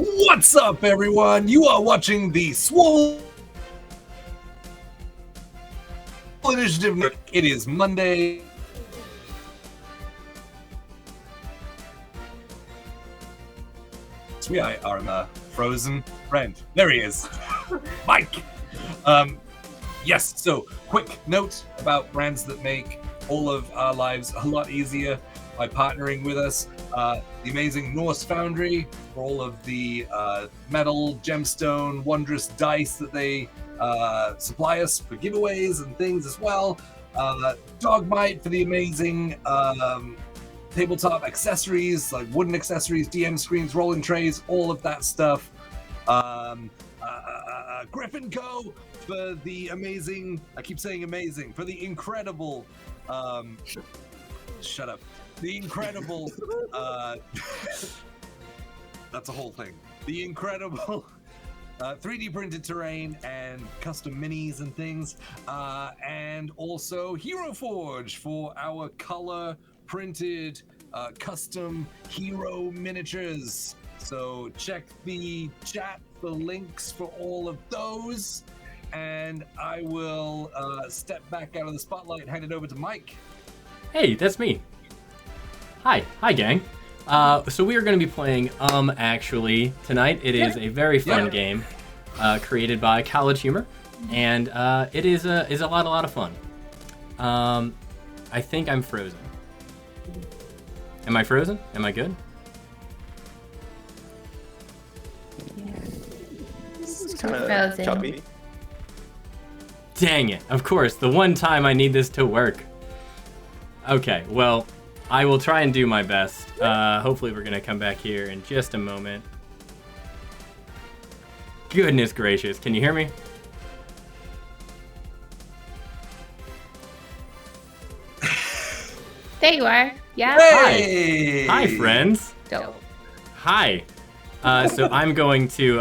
What's up, everyone? You are watching the Swole Initiative. It is Monday. We are in a frozen friend. There he is. Mike. Yes, so quick note about brands that make all of our lives a lot easier by partnering with us. The amazing Norse Foundry for all of the metal, gemstone, wondrous dice that they supply us for giveaways and things as well. Dogmite for the amazing tabletop accessories, like wooden accessories, DM screens, rolling trays, all of that stuff. Griffin Co. for the amazing, I keep saying amazing, for the incredible, shut up. The incredible, that's a whole thing. The incredible 3D printed terrain and custom minis and things. And also Hero Forge for our color printed custom hero miniatures. So check the chat for links for all of those. And I will step back out of the spotlight and hand it over to Mike. Hey, that's me. Hi gang. So we are going to be playing Actually tonight. It is a very fun game created by College Humor, and it is a lot of fun. I think I'm frozen. Am I frozen? Am I good? It's kind of choppy. Dang it! Of course, the one time I need this to work. Okay, well, I will try and do my best. Hopefully we're gonna come back here in just a moment. Goodness gracious, can you hear me? There you are. Yeah. Hey! Hi, friends. Dope. Hi. So I'm going to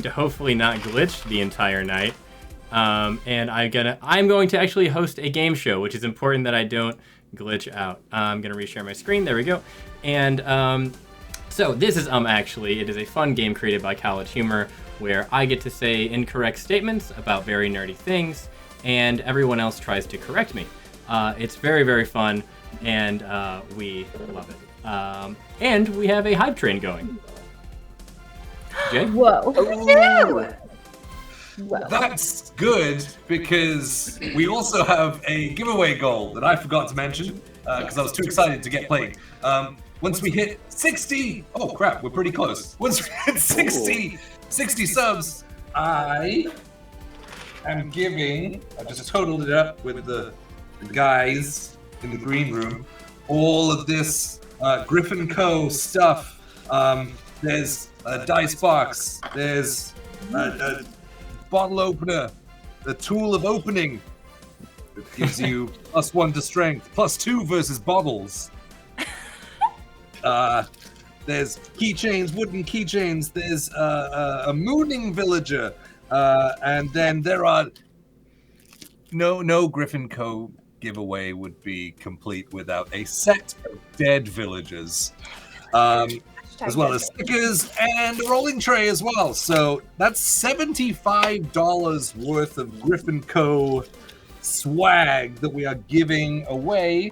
hopefully not glitch the entire night. And I'm going to actually host a game show, which is important that I don't glitch out. I'm gonna reshare my screen. There we go. And so this is Actually. It is a fun game created by College Humor where I get to say incorrect statements about very nerdy things, and everyone else tries to correct me. It's very fun, and we love it. And we have a hype train going. Jay? Whoa. Well, that's good because we also have a giveaway goal that I forgot to mention because I was too excited to get played. Once we hit 60, oh crap, we're pretty close. Once we hit 60 subs, I am giving, I just totaled it up with the guys in the green room, all of this Griffin Co. stuff. There's a dice box, there's a bottle opener, the tool of opening. It gives you +1 to strength, +2 versus bottles. There's keychains, wooden keychains. There's a mooning villager, and then there are no Griffin Co. giveaway would be complete without a set of dead villagers. As well as stickers and a rolling tray as well. So that's $75 worth of Griffin Co. swag that we are giving away.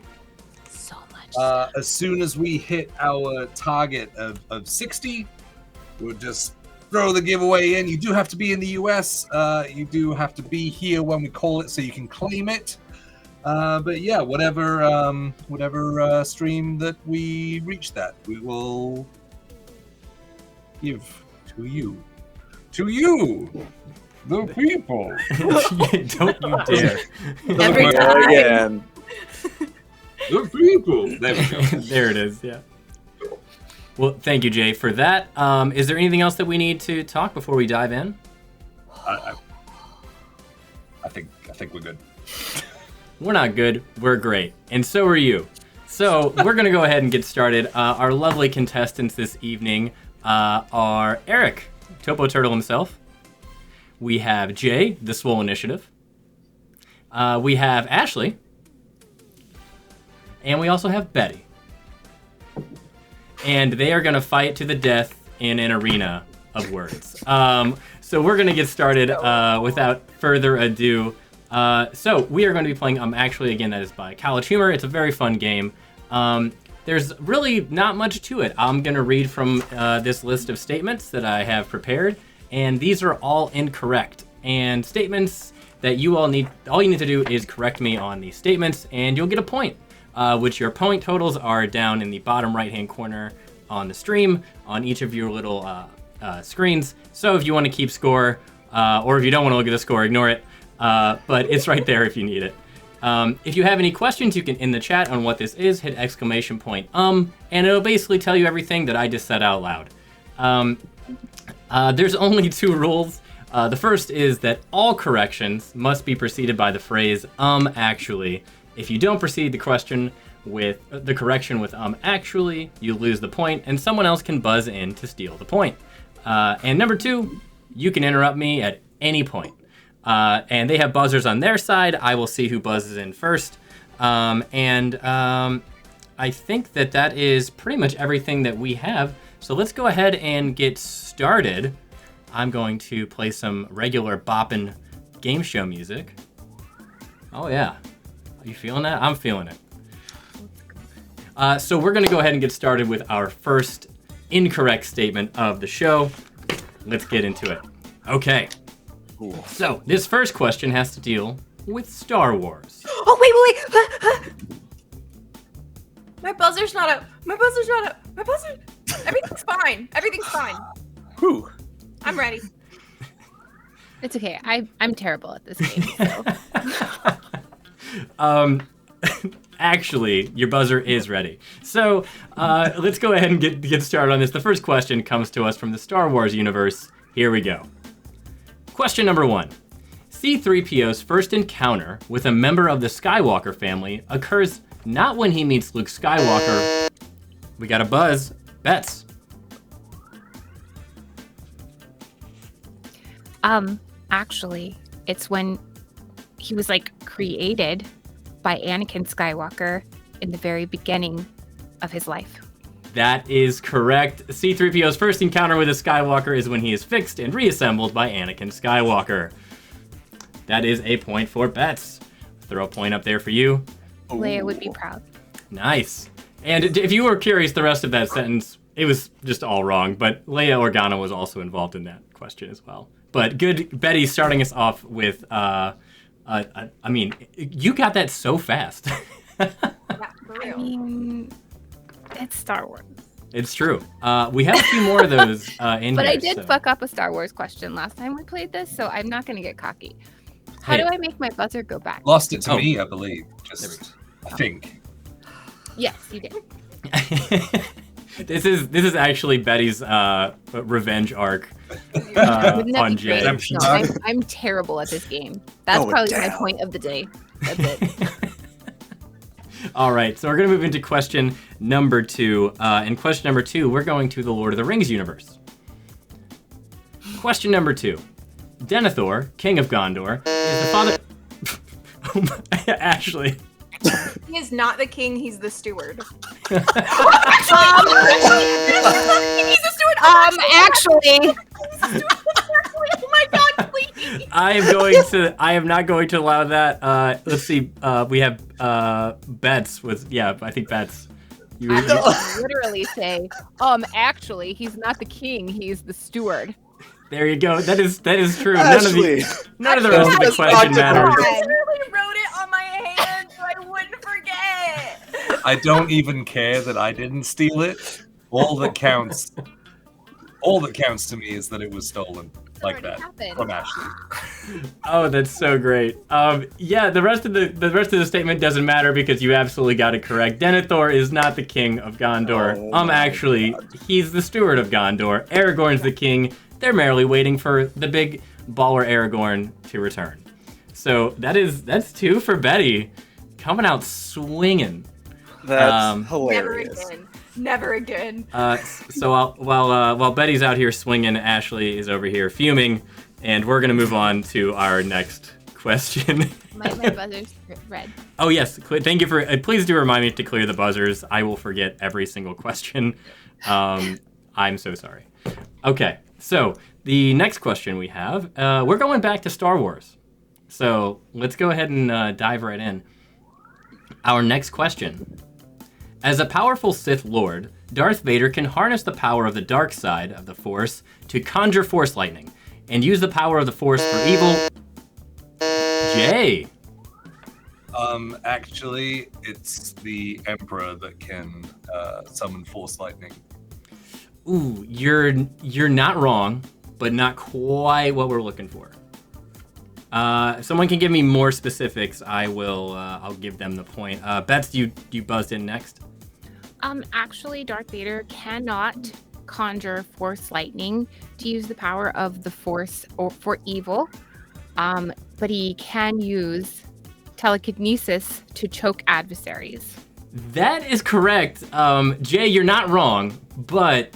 So much. As soon as we hit our target of 60, we'll just throw the giveaway in. You do have to be in the US. You do have to be here when we call it so you can claim it. But yeah, whatever stream that we reach that, we will give to you, the people. Don't you dare. Every time. Again. The people. There we go. There it is, yeah. Well, thank you, Jay, for that. Is there anything else that we need to talk before we dive in? I think we're good. We're not good, we're great. And so are you. So we're gonna go ahead and get started. Our lovely contestants this evening are Eric, Topo Turtle himself. We have Jay, the Swole Initiative. We have Ashley. And we also have Betty. And they are going to fight to the death in an arena of words. So we're gonna get started without further ado. So we are going to be playing Actually, again, that is by College Humor. It's a very fun game. There's really not much to it. I'm gonna read from this list of statements that I have prepared, and these are all incorrect. And statements that all you need to do is correct me on these statements, and you'll get a point. Which your point totals are down in the bottom right-hand corner on the stream, on each of your little screens. So if you want to keep score, or if you don't want to look at the score, ignore it. But it's right there if you need it. If you have any questions, you can, in the chat on what this is, hit ! And it'll basically tell you everything that I just said out loud. There's only 2 rules. The first is that all corrections must be preceded by the phrase, actually. If you don't proceed the correction with actually, you lose the point, and someone else can buzz in to steal the point. And number 2, you can interrupt me at any point. And they have buzzers on their side. I will see who buzzes in first. I think that is pretty much everything that we have. So let's go ahead and get started. I'm going to play some regular boppin' game show music. Oh yeah. Are you feeling that? I'm feeling it. So we're going to go ahead and get started with our first incorrect statement of the show. Let's get into it. Okay. Cool. So this first question has to deal with Star Wars. Oh, wait. My buzzer's not up. Everything's fine. Whew. I'm ready. It's okay. I'm terrible at this game. So. Actually, your buzzer is ready. So let's go ahead and get started on this. The first question comes to us from the Star Wars universe. Here we go. Question number 1. C-3PO's first encounter with a member of the Skywalker family occurs not when he meets Luke Skywalker. We got a buzz. Bets. Actually, it's when he was created by Anakin Skywalker in the very beginning of his life. That is correct. C-3PO's first encounter with a Skywalker is when he is fixed and reassembled by Anakin Skywalker. That is a point for Bets. Throw a point up there for you. Leia would be proud. Nice. And if you were curious, the rest of that sentence, it was just all wrong, but Leia Organa was also involved in that question as well. But good, Betty, starting us off with, I mean, you got that so fast. Yeah, for real. I mean, it's Star Wars. It's true. We have a few more of those in But here. I did fuck up a Star Wars question last time we played this, so I'm not going to get cocky. How Hey. do I make my buzzer go back? Lost it to me, I believe. I think. Yes, you did. This is actually Betty's revenge arc Wouldn't that on be great? Jay. No, I'm terrible at this game. That's Oh, probably my damn. point of the day. That's it. All right, so we're going to move into question number 2. In question number 2, we're going to the Lord of the Rings universe. Question number 2. Denethor, King of Gondor, is the father... Actually... He is not the king, he's the steward. Actually, Oh my god, please! I am not going to allow that. Let's see. We have Bets with I think Bets. I would literally say, actually, he's not the king, he's the steward. There you go. That is true. Ashley. None of the rest of the question matters. I literally wrote it on my hand so I wouldn't forget. I don't even care that I didn't steal it. All that counts to me is that it was stolen like already that happened. from Ashley. Oh, that's so great. The rest of the statement doesn't matter because you absolutely got it correct. Denethor is not the king of Gondor. Oh my Actually, he's the steward of Gondor. Aragorn's the king. They're merely waiting for the big baller Aragorn to return. So that's 2 for Betty, coming out swinging. That's hilarious. Never again. So while Betty's out here swinging, Ashley is over here fuming, and we're gonna move on to our next question. My buzzer's red. Oh yes, thank you for. Please do remind me to clear the buzzers. I will forget every single question. I'm so sorry. Okay, so the next question we have, we're going back to Star Wars. So let's go ahead and dive right in. Our next question. As a powerful Sith Lord, Darth Vader can harness the power of the dark side of the Force to conjure Force lightning and use the power of the Force for evil. Jay. Actually, it's the Emperor that can summon Force lightning. Ooh, you're not wrong, but not quite what we're looking for. If someone can give me more specifics, I'll give them the point. Bets, you buzzed in next. Actually, Darth Vader cannot conjure Force lightning to use the power of the Force or for evil, but he can use telekinesis to choke adversaries. That is correct. Jay, you're not wrong, but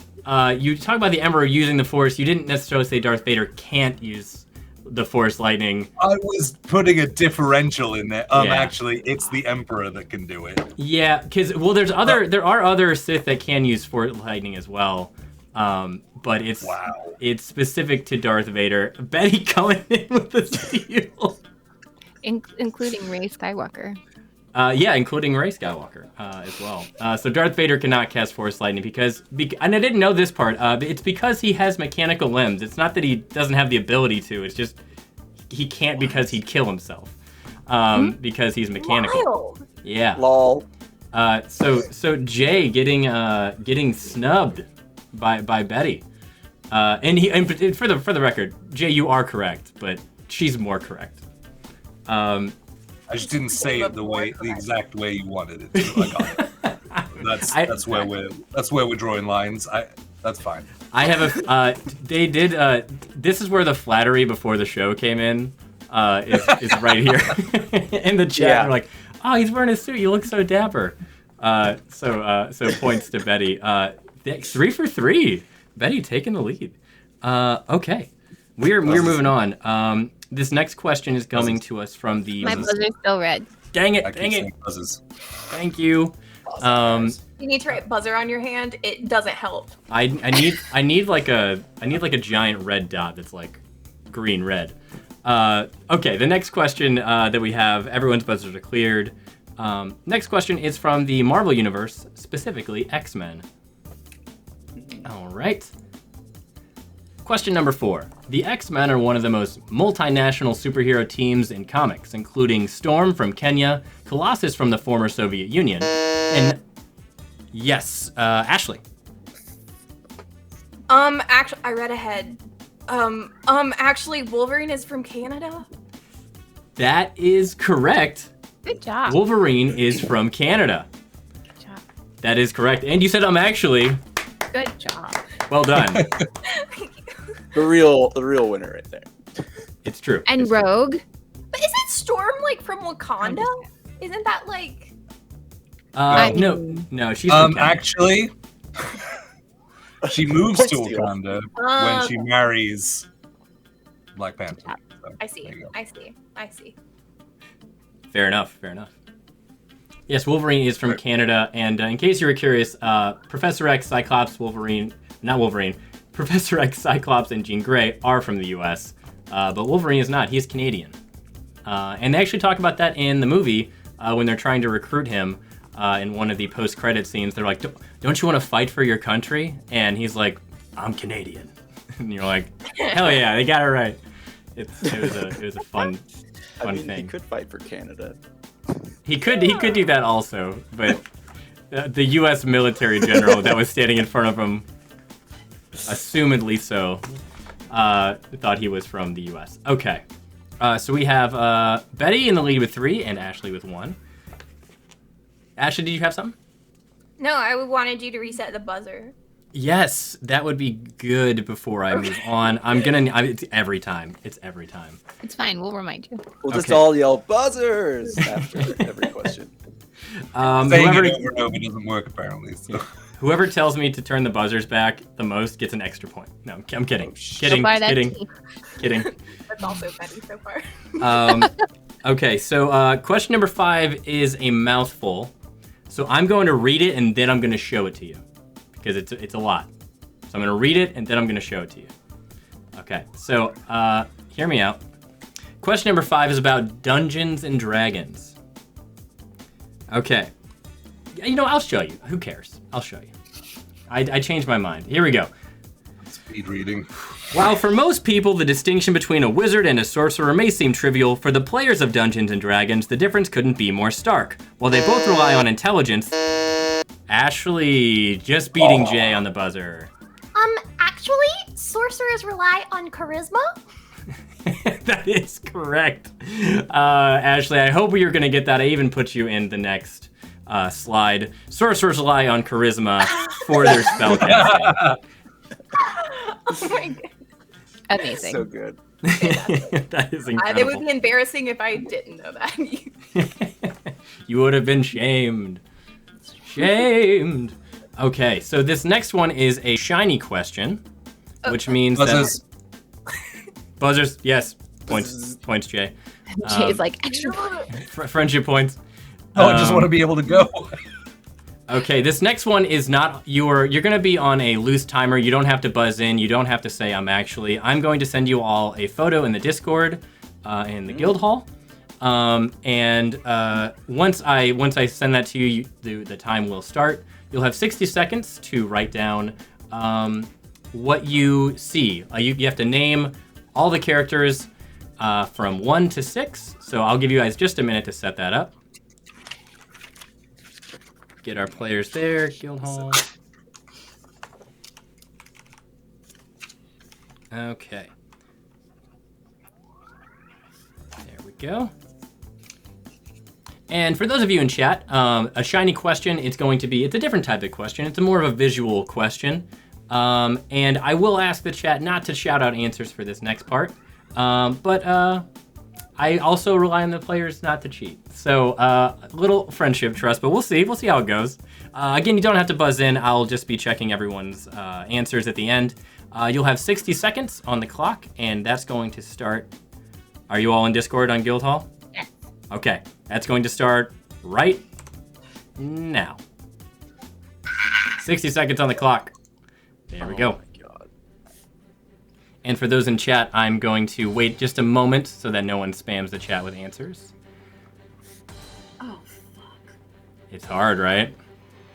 you talk about the Emperor using the Force. You didn't necessarily say Darth Vader can't use the Force lightning. I was putting a differential in there. Yeah. Actually, it's the Emperor that can do it. Yeah, because there are other Sith that can use Force lightning as well, but it's specific to Darth Vader. Betty coming in with the steal. Including Rey Skywalker. Yeah, including Rey Skywalker as well. So Darth Vader cannot cast Force lightning because and I didn't know this part. It's because he has mechanical limbs. It's not that he doesn't have the ability to. It's just he can't because he'd kill himself because he's mechanical. Wild. Yeah. Lol. So Jay getting snubbed by Betty. And for the record, Jay, you are correct, but she's more correct. I just didn't say it the exact way you wanted it to. I got it. That's where we're drawing lines. That's fine. I have they did this is where the flattery before the show came in. Is right here in the chat. Yeah. They're like, oh, he's wearing a suit. You look so dapper. So points to Betty. 3 for 3. Betty taking the lead. Okay, we're moving on. This next question is coming to us from the. My buzzer's still red. Dang it! I keep Dang it! saying buzzes. Thank you. You need to write buzzer on your hand. It doesn't help. I need like a giant red dot that's like green red. Okay, the next question that we have, everyone's buzzers are cleared. Next question is from the Marvel Universe, specifically X-Men. All right. Question number 4. The X-Men are one of the most multinational superhero teams in comics, including Storm from Kenya, Colossus from the former Soviet Union, and yes, Ashley. Actually, I read ahead. Actually, Wolverine is from Canada. That is correct. Good job. Wolverine is from Canada. Good job. That is correct. And you said actually. Good job. Well done. The real winner right there. It's true. And It's true. Rogue. But isn't Storm like from Wakanda? Isn't that like? No, she's from Canada. Actually, she moves to Point steal. Wakanda when she marries Black Panther. So, I see. there you go. I see. Fair enough. Yes, Wolverine is from Canada, and in case you were curious, Professor X, Cyclops, Professor X, Cyclops, and Jean Grey are from the U.S., but Wolverine is not. He's Canadian. And they actually talk about that in the movie when they're trying to recruit him in one of the post-credit scenes. They're like, don't you want to fight for your country? And he's like, I'm Canadian. And you're like, hell yeah, they got it right. It was a fun thing. He could fight for Canada. He could do that also, but the U.S. military general that was standing in front of him, assumedly so, thought he was from the U.S. Okay, so we have Betty in the lead with 3 and Ashley with 1. Ashley, did you have something? No, I wanted you to reset the buzzer. Yes, that would be good before I move on. It's every time. It's It's fine. We'll remind you. We'll just Okay. all yell buzzers after every question. Saying Whoever, it over and over doesn't work apparently. So. whoever tells me to turn the buzzers back the most gets an extra point. No, I'm kidding. Kidding. Buy that Kidding. tea. Kidding. That's also Betty so far. Okay, so question number 5 is a mouthful. So I'm going to read it and then I'm going to show it to you because it's a lot. So So I'm going to read it, and then I'm going to show it to you. Okay, so hear me out. Question number 5 is about Dungeons and Dragons. Okay. I'll show you. Who cares? I'll show you. I changed my mind. Here we go. Speed reading. While for most people, the distinction between a wizard and a sorcerer may seem trivial, for the players of Dungeons and Dragons, the difference couldn't be more stark. While they both rely on intelligence, Ashley just beating Jay on the buzzer. Actually, sorcerers rely on charisma. That is correct. Ashley, I hope you're going to get that. I even put you in the next slide. Sorcerers rely on charisma for their spellcasting. Oh my god. Amazing. So good. That is incredible. It would be embarrassing if I didn't know that. You would have been shamed. Shamed. Okay, so this next one is a shiny question, which means Buzzers. that... Buzzers, yes. Points, Jay. Jay's like, extra. Friendship points. Oh, I just want to be able to go. Okay, this next one is not you're going to be on a loose timer. You don't have to buzz in. You don't have to say I'm going to send you all a photo in the Discord in the guild hall. And once I send that to you, the time will start. You'll have 60 seconds to write down what you see. You have to name all the characters from 1 to 6. So I'll give you guys just a minute to set that up. Get our players there, guild hall. Okay. There we go. And for those of you in chat, a shiny question, it's a different type of question. It's more of a visual question. And I will ask the chat not to shout out answers for this next part. But I also rely on the players not to cheat. So a little friendship trust, but we'll see. We'll see how it goes. Again, you don't have to buzz in. I'll just be checking everyone's answers at the end. You'll have 60 seconds on the clock, and that's going to start. Are you all in Discord on Guildhall? Yes. Okay, that's going to start right now. 60 seconds on the clock. There we go. Oh my God. And for those in chat, I'm going to wait just a moment so that no one spams the chat with answers. Oh, fuck. It's hard, right?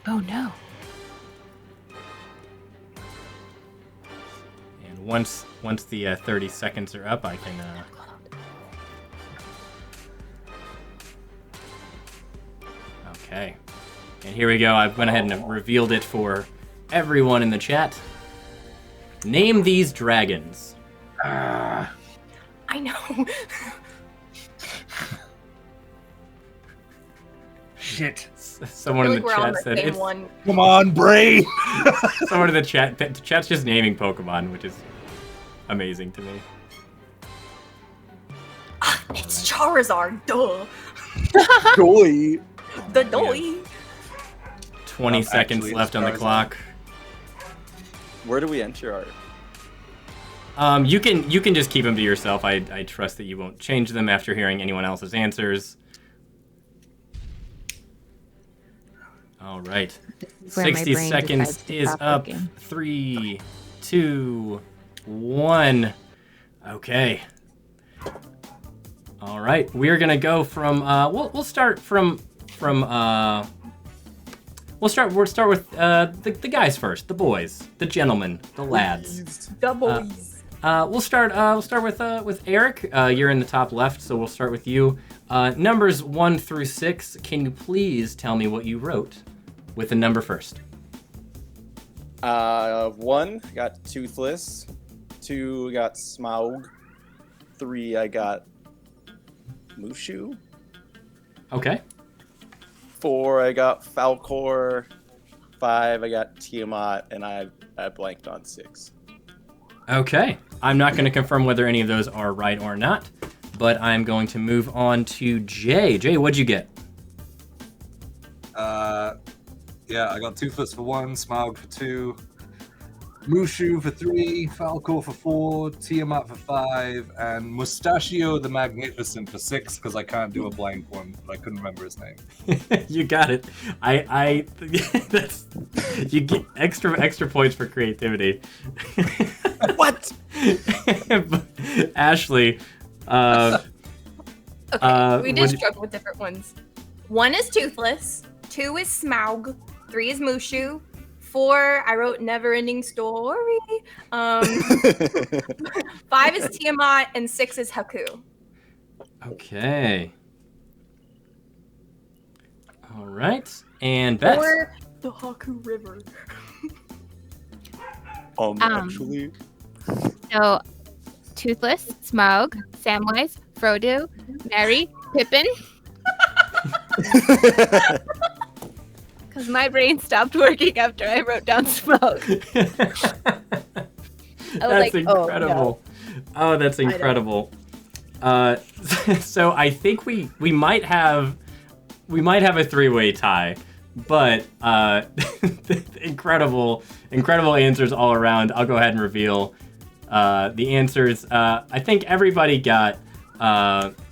Oh no. And once the 30 seconds are up, I can... Okay. And here we go. I went ahead and revealed it for everyone in the chat. Name these dragons. I know. Shit. Someone I in feel the like we're on chat the said same it's... one. Come on, brain. Someone in the chat's just naming Pokemon, which is amazing to me. It's Charizard, duh. Doy. The doy. 20 seconds actually, left on the Charizard. clock. Where do we enter our? You can just keep them to yourself. I trust that you won't change them after hearing anyone else's answers. All right. Where my 60 brain seconds decides to is stop up. working. 3, 2, 1. Okay. All right. We're gonna go from. We'll start from. We'll start with the guys first. The boys, the gentlemen, the lads. The boys. We'll start with Eric. You're in the top left, so we'll start with you. Numbers 1 through 6. Can you please tell me what you wrote with the number first? 1, I got Toothless. 2, I got Smaug. 3, I got Mushu. Okay. 4, I got Falcor. 5, I got Tiamat, and I blanked on 6. Okay. I'm not going to confirm whether any of those are right or not, but I'm going to move on to Jay. Jay, what'd you get? Yeah, I got Toothless for 1, Smaug for 2, Mushu for 3, Falco for 4, Tiamat for 5, and Mustachio the Magnificent for 6, because I can't do a blank one, but I couldn't remember his name. You got it. I that's, you get extra points for creativity. What? Ashley, Okay, we just what- struggle with different ones. 1 is Toothless, 2 is Smaug, 3 is Mushu, 4 I wrote Never Ending Story, 5 is Tiamat, and 6 is Haku. Okay. All right. And Beth. Or the Haku River. Actually, So, Toothless, Smaug, Samwise, Frodo, Merry, Pippin. Because my brain stopped working after I wrote down Smaug. That's like, oh, incredible. Oh, that's incredible. So I think we might have a three-way tie, but incredible answers all around. I'll go ahead and reveal the answers. I think everybody got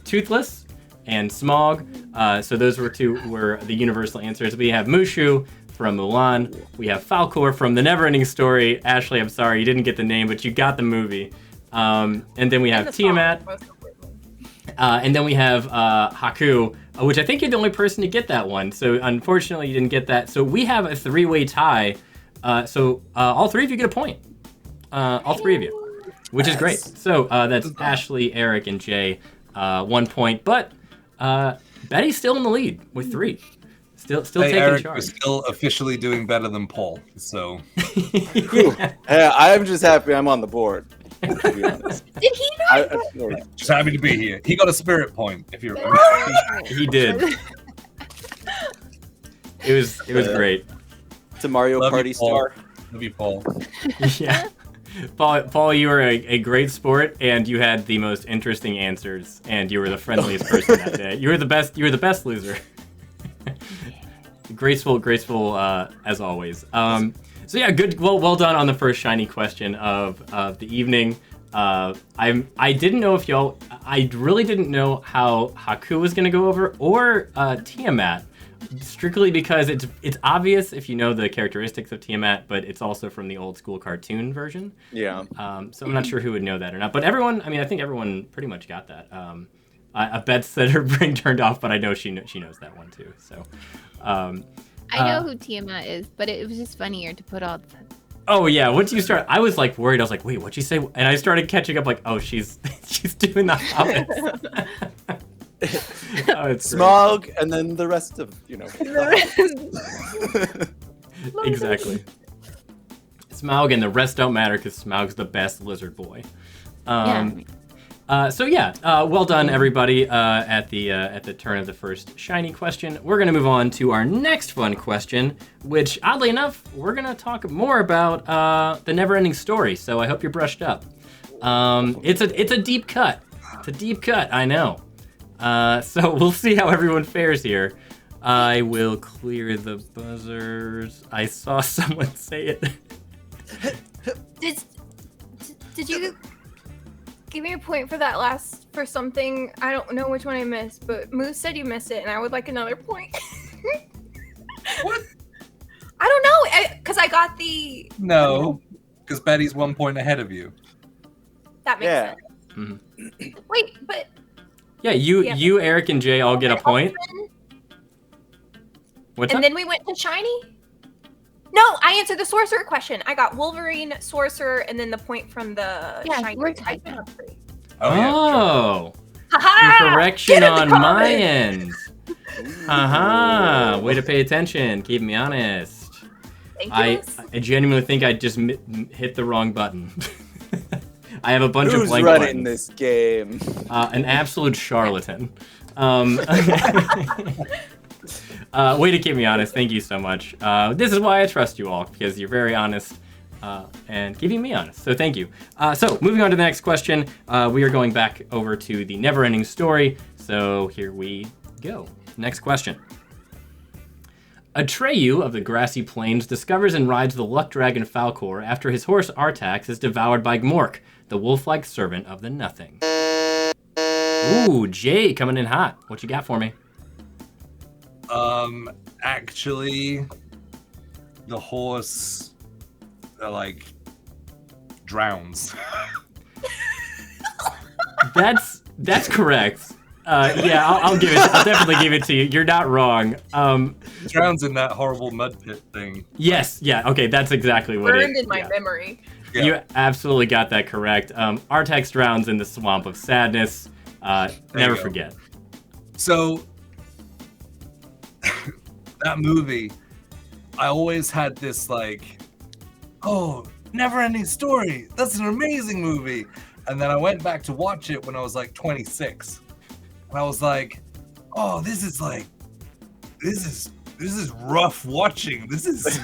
Toothless and Smaug. So those were the universal answers. We have Mushu from Mulan. We have Falcor from The Neverending Story. Ashley, I'm sorry you didn't get the name, but you got the movie. And then we have Tiamat. And then we have Haku, which I think you're the only person to get that one. So unfortunately, you didn't get that. So we have a three-way tie. So all three of you get a point. All three of you, which is great. So that's Ashley, Eric, and Jay, 1 point. But Betty's still in the lead with 3. Still taking Eric charge. was still officially doing better than Paul. So Hey, I'm just happy I'm on the board. To be honest. Did he not? just happy to be here. He got a spirit point. If you're He did. It was great. It's a Mario Love you, Party Paul. star. Love you, Paul. Yeah. Paul, you were a great sport, and you had the most interesting answers, and you were the friendliest person that day. You were the best loser. graceful as always. So yeah, good. Well done on the first shiny question of the evening. I didn't know if y'all. I really didn't know how Haku was gonna go over or Tiamat. Strictly because it's obvious if you know the characteristics of Tiamat, but it's also from the old school cartoon version. Yeah. So I'm not sure who would know that or not. But everyone, I think everyone pretty much got that. Beth said her brain turned off, but I know she knows that one too. So. I know who Tiamat is, but it was just funnier to put all the... Oh yeah, once you start, I was like worried. I was like, wait, what'd she say? And I started catching up. Like, oh, she's doing the hobbits. Oh, it's Smog, and then the rest of exactly. Smaug and the rest don't matter because Smaug's the best lizard boy. So well done everybody at the turn of the first shiny question. We're gonna move on to our next fun question, which oddly enough we're gonna talk more about the Neverending Story. So I hope you're brushed up. It's a deep cut. It's a deep cut. I know. So we'll see how everyone fares here. I will clear the buzzers. I saw someone say it. Did you give me a point for that for something? I don't know which one I missed, but Moose said you missed it, and I would like another point. What? I don't know, because I got the... No, because Betty's 1 point ahead of you. That makes Yeah. sense. Mhm. Wait, but... Yeah, you, Eric, and Jay all get a point. What's And up? then we went to Shiny? No, I answered the Sorcerer question. I got Wolverine, Sorcerer, and then the point from the Yeah, Shiny. we're I tied got now. 3. Oh, yeah. Oh, Ha-ha! correction Get in the on my comments! end. Haha, way to pay attention. Keep me honest. Thank you. I genuinely think I just hit the wrong button. I have a bunch of Who's blank running buttons. this game? An absolute charlatan. Way to keep me honest. Thank you so much. This is why I trust you all, because you're very honest and keeping me honest. So thank you. So moving on to the next question, we are going back over to the Neverending Story. So here we go. Next question. Atreyu of the Grassy Plains discovers and rides the luck dragon Falcor after his horse Artax is devoured by Gmork, the wolf-like servant of the Nothing. Ooh, Jay coming in hot. What you got for me? Actually, the horse, like, drowns. That's correct. Yeah, I'll give it. I'll definitely give it to you. You're not wrong. Drowns in that horrible mud pit thing. Yes. Yeah. Okay. That's exactly what it is. Burned in my Yeah. memory. Yeah. You absolutely got that correct. Artax drowns in the swamp of sadness. Never go. forget. So that movie, I always had this like, oh, never-ending story. That's an amazing movie. And then I went back to watch it when I was like 26, and I was like, oh, this is rough watching. This is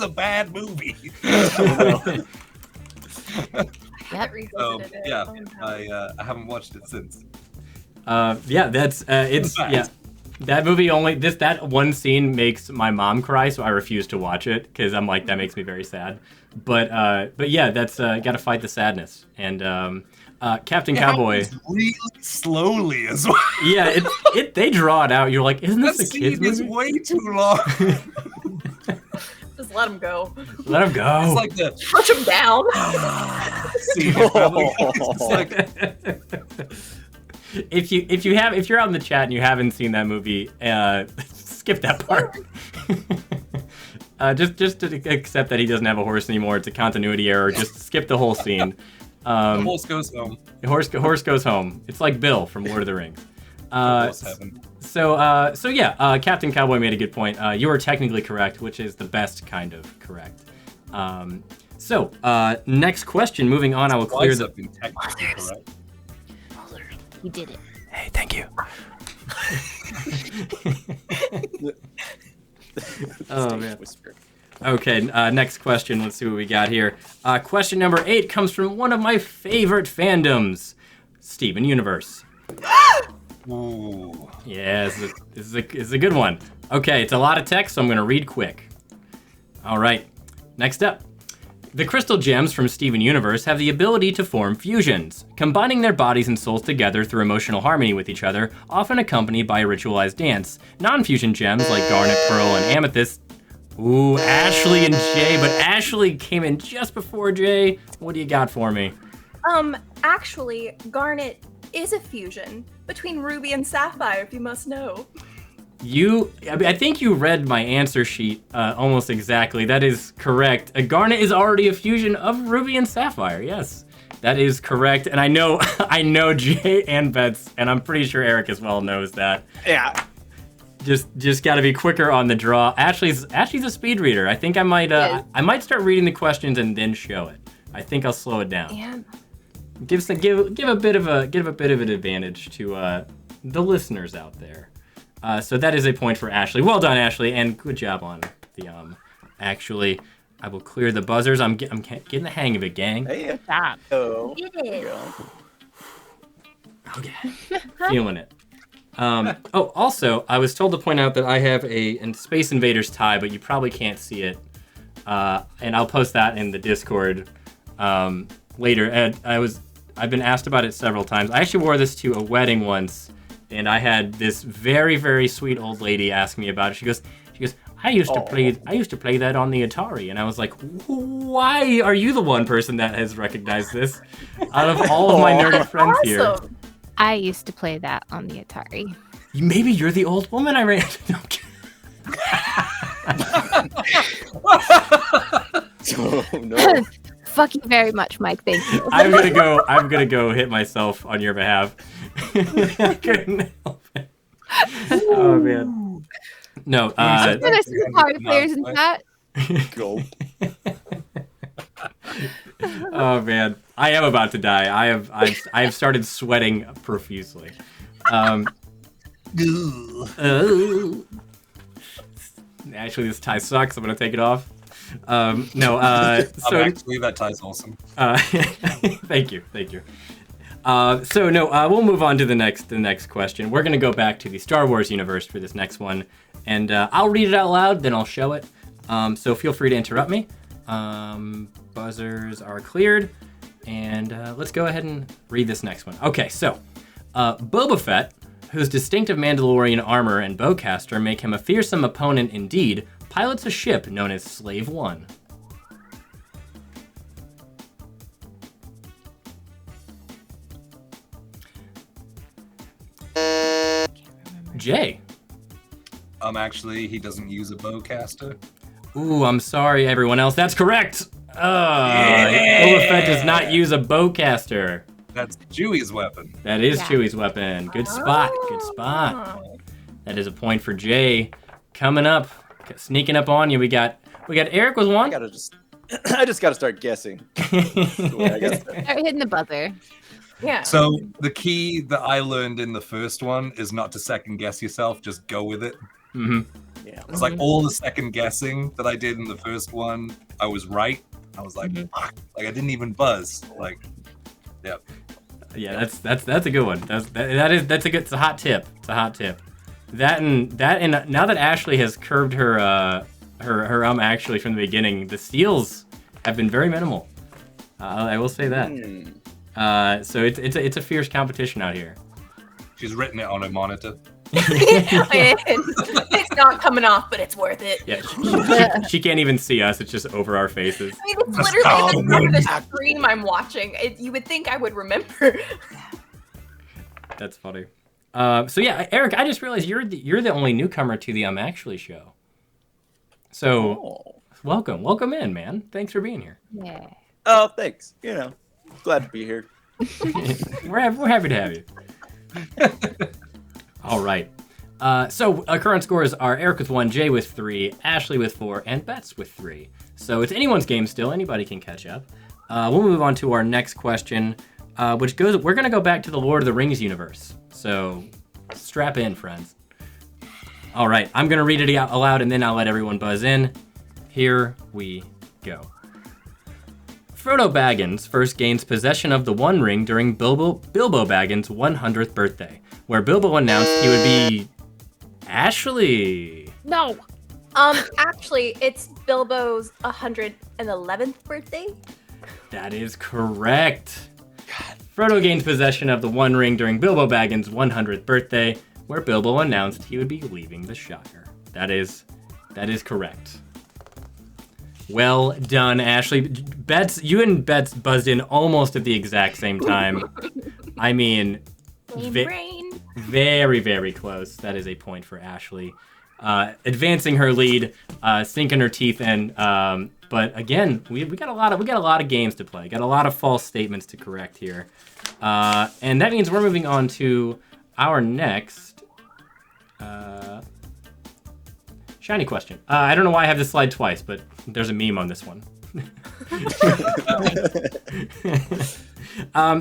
a bad movie. Yep. Revisited it. Yeah, Oh, no. I haven't watched it since. Yeah, that's it's Fact. yeah. That movie that one scene makes my mom cry, so I refuse to watch it because I'm like that makes me very sad. But yeah, that's got to fight the sadness. And Captain Cowboy. It happens really slowly as well. Yeah, they draw it out. You're like, isn't That this a kids scene is movie? way too long. Just let him go. Let him go. It's like the Push him down. scene. It's like, if you're out in the chat and you haven't seen that movie, skip that part. Just to accept that he doesn't have a horse anymore. It's a continuity error. Just skip the whole scene. the horse goes home. The horse goes home. It's like Bill from Lord of the Rings. Horse heaven. So yeah, Captain Cowboy made a good point. You are technically correct, which is the best kind of correct. Next question. Moving on, I will clear Twice the. I've been technically correct. You did it. Hey, thank you. Oh Stage man. whisper. Okay, next question. Let's see what we got here. Question number 8 comes from one of my favorite fandoms, Steven Universe. Ooh. Yeah, this is a good one. Okay, it's a lot of text, so I'm going to read quick. All right, next up. The crystal gems from Steven Universe have the ability to form fusions, combining their bodies and souls together through emotional harmony with each other, often accompanied by a ritualized dance. Non-fusion gems like Garnet, Pearl, and Amethyst. Ooh, Ashley and Jay, but Ashley came in just before Jay. What do you got for me? Actually, Garnet is a fusion between Ruby and Sapphire, if you must know. I think you read my answer sheet almost exactly. That is correct. Garnet is already a fusion of Ruby and Sapphire. Yes, that is correct. And I know Jay and Bets, and I'm pretty sure Eric as well knows that. Yeah. Just got to be quicker on the draw. Ashley's a speed reader. I think I might start reading the questions and then show it. I think I'll slow it down. Yeah. Give a bit of an advantage to the listeners out there. So that is a point for Ashley. Well done, Ashley, and good job on the Actually, I will clear the buzzers. I'm getting the hang of it, gang. Hey. Stop. Oh. You did. Okay, feeling it. Also, I was told to point out that I have a Space Invaders tie, but you probably can't see it. And I'll post that in the Discord later. And I've been asked about it several times. I actually wore this to a wedding once, and I had this very, very sweet old lady ask me about it. She goes, I used to play that on the Atari, and I was like, why are you the one person that has recognized this out of all of my nerdy friends here? Awesome. I used to play that on the Atari. Maybe you're the old woman I ran. No, I'm kidding. Oh no. Fuck you very much, Mike. Thank you. I'm gonna go hit myself on your behalf. I couldn't help it. Oh man. No. There's some power players in chat. Go. Oh man, I am about to die. I've started sweating profusely. Actually, this tie sucks. I'm gonna take it off. So Actually, that tie's awesome. thank you. We'll move on to the next question. We're gonna go back to the Star Wars universe for this next one. And I'll read it out loud, then I'll show it. So feel free to interrupt me. Buzzers are cleared. And let's go ahead and read this next one. Okay, so Boba Fett, whose distinctive Mandalorian armor and bowcaster make him a fearsome opponent indeed, pilots a ship known as Slave One. Jay. Actually, he doesn't use a bowcaster. Ooh, I'm sorry, everyone else. That's correct. Boba Fett does not use a bowcaster. That's Chewie's weapon. That is Yeah. Chewie's weapon. Good spot. Good spot. That is a point for Jay. Coming up, sneaking up on you. We got Eric with I one. gotta just, I just gotta start guessing. The way I gotta start. Start hitting the buzzer. Yeah. So the key that I learned in the first one is not to second guess yourself. Just go with it. hmm Yeah. It's like all the second guessing that I did in the first one, I was right. I was like, fuck. Like I didn't even buzz. Like, yeah. Yeah, that's a good one. That's a good. It's a hot tip. It's a hot tip. That and now that Ashley has curved her actually from the beginning, the steals have been very minimal. I will say that. So it's a fierce competition out here. She's written it on her monitor. It's not coming off, but it's worth it. Yeah, she can't even see us. It's just over our faces. I mean, it's literally the part of the stream I'm watching. You would think I would remember. That's funny. So yeah, Eric, I just realized you're the only newcomer to the Actually show. So welcome in, man. Thanks for being here. Yeah. Oh, thanks. You know, glad to be here. We're happy to have you. All right. So current scores are Eric with 1, Jay with 3, Ashley with 4, and Bets with 3. So it's anyone's game still. Anybody can catch up. We'll move on to our next question, which goes. We're gonna go back to the Lord of the Rings universe. So strap in, friends. All right. I'm gonna read it out aloud, and then I'll let everyone buzz in. Here we go. Frodo Baggins first gains possession of the One Ring during Bilbo Baggins' 100th birthday, where Bilbo announced he would be Ashley. No. Actually, it's Bilbo's 111th birthday. That is correct. Frodo gained possession of the One Ring during Bilbo Baggins' 100th birthday, where Bilbo announced he would be leaving the Shire. That is correct. Well done, Ashley. You and Bets buzzed in almost at the exact same time. I mean, Brain. very, very close. That is a point for Ashley. Advancing her lead, sinking her teeth in. But again, we got a lot of games to play. Got a lot of false statements to correct here. And that means we're moving on to our next shiny question. I don't know why I have this slide twice, but there's a meme on this one.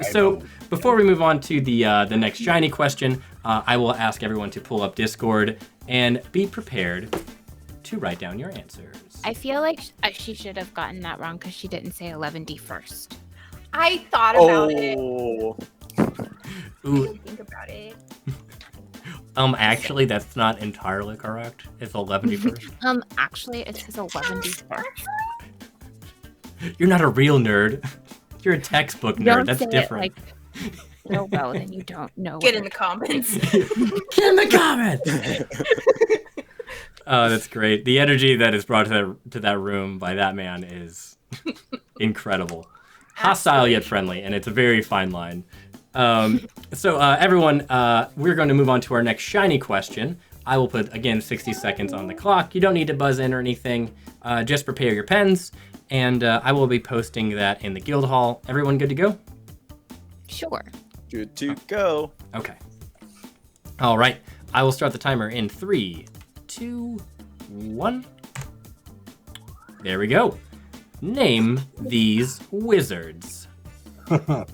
So before we move on to the next shiny question, I will ask everyone to pull up Discord and be prepared to write down your answers. I feel like she should have gotten that wrong because she didn't say 11D first. I thought about it. Oh, Ooh, I think about it. actually, that's not entirely correct. It's 11D first. Actually, it says 11D first. You're not a real nerd. You're a textbook nerd. Don't That's say different. It like so well, then you don't know. Get in the comments. Get in the comments. Oh, that's great. The energy that is brought to that room by that man is incredible. Hostile yet friendly, and it's a very fine line. So everyone, we're going to move on to our next shiny question. I will put, again, 60 seconds on the clock. You don't need to buzz in or anything. Just prepare your pens, and I will be posting that in the guild hall. Everyone good to go? Sure. good to go. Okay. All right. I will start the timer in 3, 2, 1. There we go. Name these wizards. Fuck.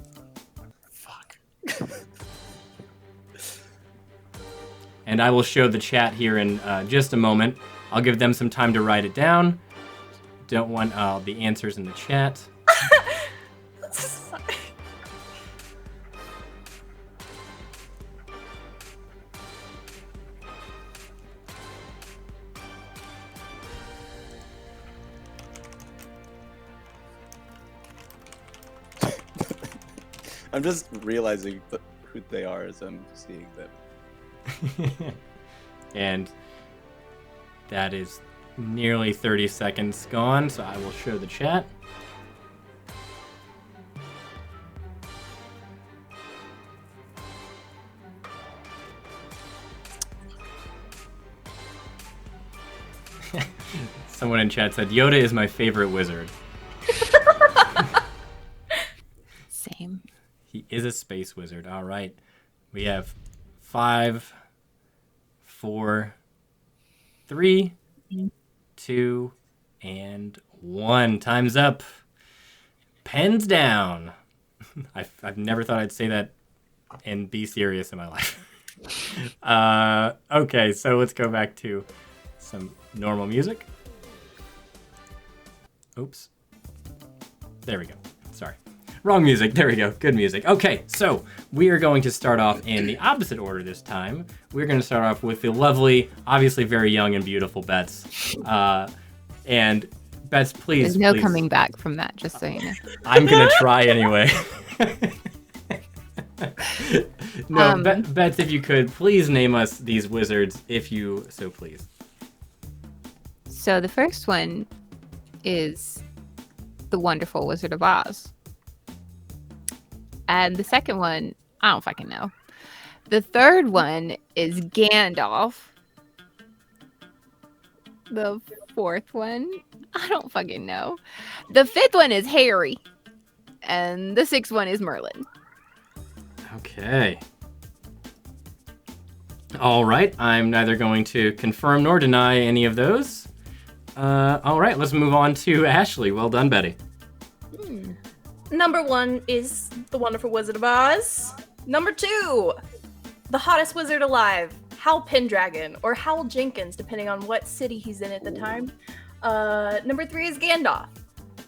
And I will show the chat here in just a moment. I'll give them some time to write it down. Don't want the answers in the chat. I'm just realizing who they are as I'm seeing them. And that is nearly 30 seconds gone, so I will show the chat. Someone in chat said, Yoda is my favorite wizard. Same. He is a space wizard. All right. We have 5, 4, 3, 2, and 1. Time's up. Pens down. I've never thought I'd say that and be serious in my life. Okay, so let's go back to some normal music. Oops. There we go. Sorry. Wrong music. There we go. Good music. Okay, so we are going to start off in the opposite order this time. We're going to start off with the lovely, obviously very young and beautiful Bets. And Bets, please. There's no please. coming back from that, just so you know. I'm going to try anyway. No, Bets, if you could, please name us these wizards, if you so please. So the first one is the Wonderful Wizard of Oz. And the second one, I don't fucking know. The third one is Gandalf. The fourth one, I don't fucking know. The fifth one is Harry. And the sixth one is Merlin. Okay. All right. I'm neither going to confirm nor deny any of those. All right. Let's move on to Ashley. Well done, Betty. Number 1 is the Wonderful Wizard of Oz. Number 2, the hottest wizard alive, Hal Pendragon, or Hal Jenkins, depending on what city he's in at the time. Number 3 is Gandalf.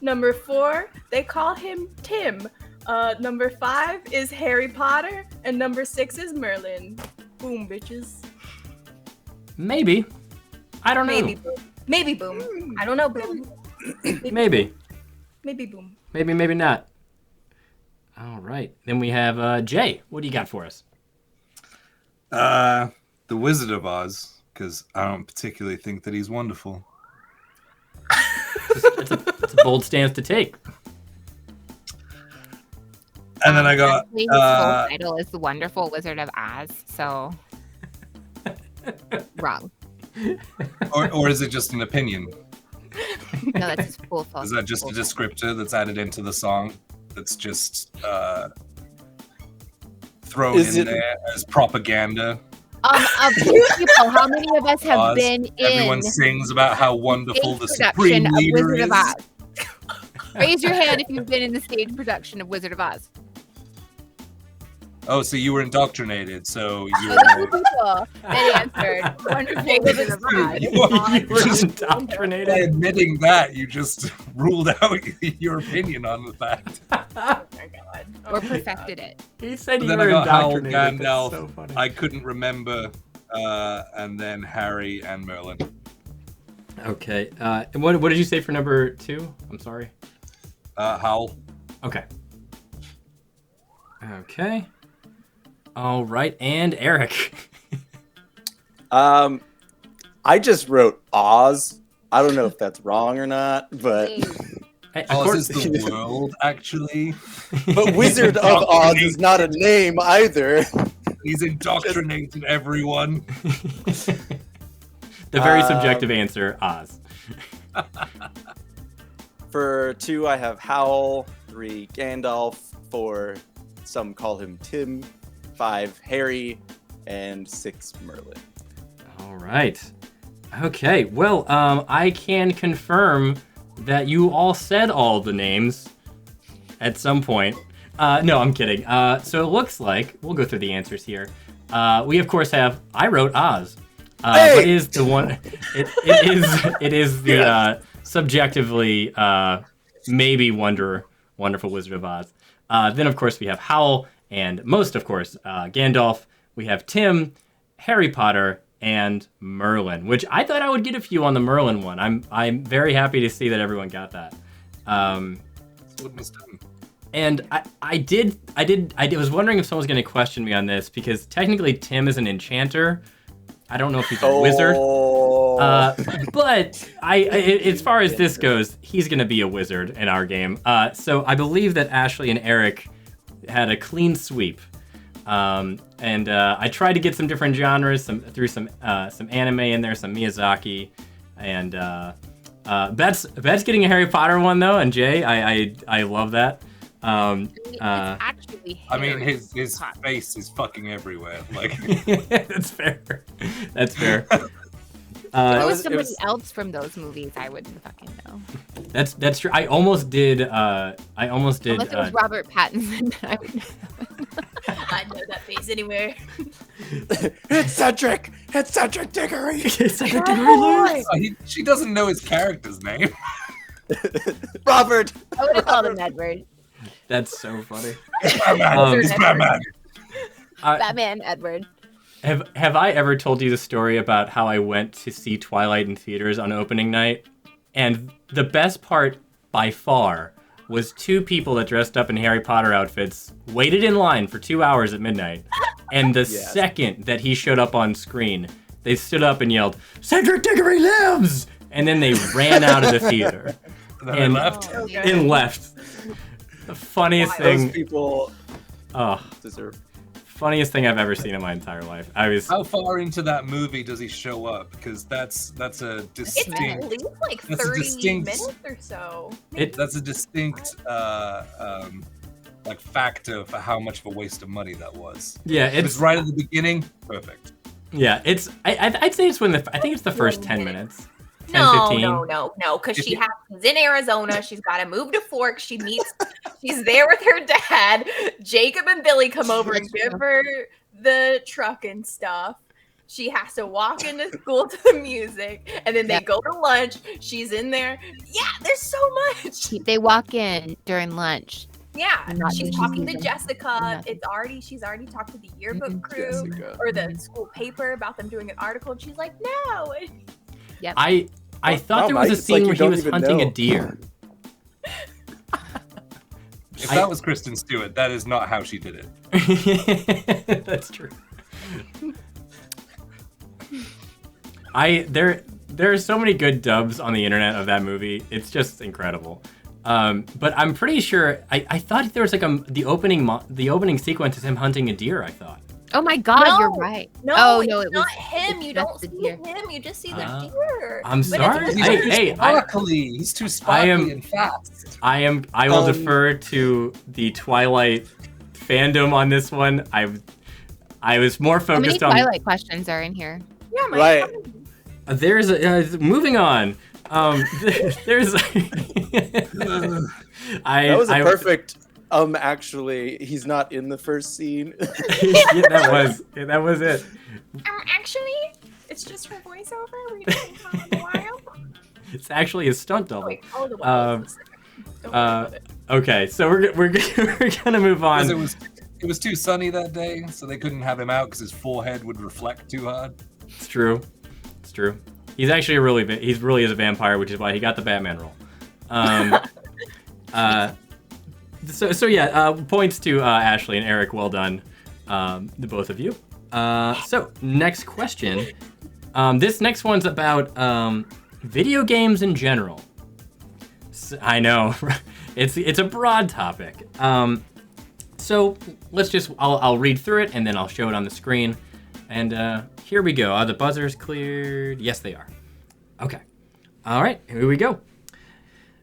Number 4, they call him Tim. Number 5 is Harry Potter, and number 6 is Merlin. Boom, bitches. Maybe. I don't know. Maybe boom. Maybe boom. I don't know, boom. Maybe. Maybe boom. Maybe, maybe not. All right. Then we have Jay. What do you got for us? The Wizard of Oz, because I don't particularly think that he's wonderful. It's a bold stance to take. And then I got His full title is the Wonderful Wizard of Oz, so wrong. or is it just an opinion? No, that's his full. Is that just a descriptor that's added into the song? That's just thrown in there as propaganda. Of two people, how many of us have Oz. been in Everyone sings about how wonderful the stage Supreme production of Leader Wizard is. of Oz? Raise your hand if you've been in the stage production of Wizard of Oz. Oh, so you were indoctrinated. So you So the two were. people that answered Wonderful Wizard of Oz. You were Just by indoctrinated. admitting that, you just ruled out your opinion on the fact. Oh my god. Oh Or my perfected it. He said But you then were I got Hal, indoctrinated. That's Gandalf. so funny. I couldn't remember, and then Harry and Merlin. Okay. And what did you say for number 2? I'm sorry. Howl. Okay. Okay. All right. And Eric. I just wrote Oz. I don't know if that's wrong or not, but Hey, Oz is the world, actually. but Wizard of Oz is not a name either. He's indoctrinating everyone. The very subjective answer, Oz. For 2, I have Howl. 3, Gandalf. 4, some call him Tim. 5, Harry. And 6, Merlin. All right. Okay. Well, I can confirm that you all said all the names at some point. No, I'm kidding. So it looks like we'll go through the answers here. We of course have. I wrote Oz. But is the one. It is the subjectively maybe Wonderful Wizard of Oz. Then of course we have Howl, and most of course Gandalf. We have Tim, Harry Potter, and Merlin, which I thought I would get a few on the Merlin one. I'm very happy to see that everyone got that. What was done? And I was wondering if someone was going to question me on this because technically Tim is an enchanter. I don't know if he's a wizard. But as far as this goes, he's going to be a wizard in our game. So I believe that Ashley and Eric had a clean sweep. And I tried to get some different genres, through some anime in there, some Miyazaki, and Beth's getting a Harry Potter one though, and Jay, I love that. It's actually I mean, Harry his Potter. face is fucking everywhere. Like, That's fair. That's fair. If it was it somebody was- else from those movies, I wouldn't fucking know. That's true. I almost did. Unless it was Robert Pattinson, I would know. I know that face anywhere. It's Cedric Diggory. she doesn't know his character's name. Robert. I would have called him Edward. That's so funny. Batman. It's Batman. Batman, Edward. Have I ever told you the story about how I went to see Twilight in theaters on opening night? And the best part, by far, was two people that dressed up in Harry Potter outfits, waited in line for 2 hours at midnight, and the Yes. second that he showed up on screen, they stood up and yelled, "Cedric Diggory lives!" And then they ran out of the theater And then And- I left. and left. The funniest Those thing, people oh, deserve. funniest thing I've ever seen in my entire life. I was, How far into that movie does he show up? Because that's a It's distinct. at least like That's a 30 distinct- minutes or so. That's a distinct like factor for how much of a waste of money that was. yeah, It was it's, right at the beginning. Perfect. yeah, it's, I'd say it's I think it's the first 10 minutes. 10, No, 15. no, because If she's you- in Arizona. She's got to move to Fork. She's there with her dad. Jacob and Billy come over and give her the truck and stuff. She has to walk into school to the music, and then they go to lunch. She's in there. Yeah, there's so much. They walk in during lunch. Yeah, Not she's that talking to she's- Jessica. nothing. She's already talked to the yearbook Mhm. crew Jessica. or the school paper about them doing an article, and she's like, no. I thought Wow, there was Mike, a it's scene like you where he don't was even hunting know. a deer. If that was Kristen Stewart, that is not how she did it. That's true. There are so many good dubs on the internet of that movie. It's just incredible. But I'm pretty sure I thought there was like the opening sequence is him hunting a deer. I thought. Oh my God, No. you're right. No, Oh, it's no, it not was- him. You that's don't the see deer. him. You just see the Ah. deer. I'm But it's sorry. just- He's Hey, too hey, sparkly. He's too sparkly am- and fast. I will Um, defer to the Twilight fandom on this one. I was more How many focused on. Twilight questions are in here? Yeah, my Right. There's moving on. There's. That was a perfect. Actually, he's not in the first scene. Yeah, that was it. Actually, it's just her voiceover. We don't have a while. It's actually a stunt double. Wait, hold the Um, Don't worry about it. Okay, so we're gonna move Because on. it was too sunny that day, so they couldn't have him out because his forehead would reflect too hard. It's true. It's true. He's actually he really is a vampire, which is why he got the Batman role. So yeah, points to Ashley and Eric. Well done, the both of you. So next question. This next one's about video games in general. I know, it's a broad topic. So I'll read through it and then I'll show it on the screen. And here we go. Are the buzzers cleared? Yes, they are. Okay. All right, here we go.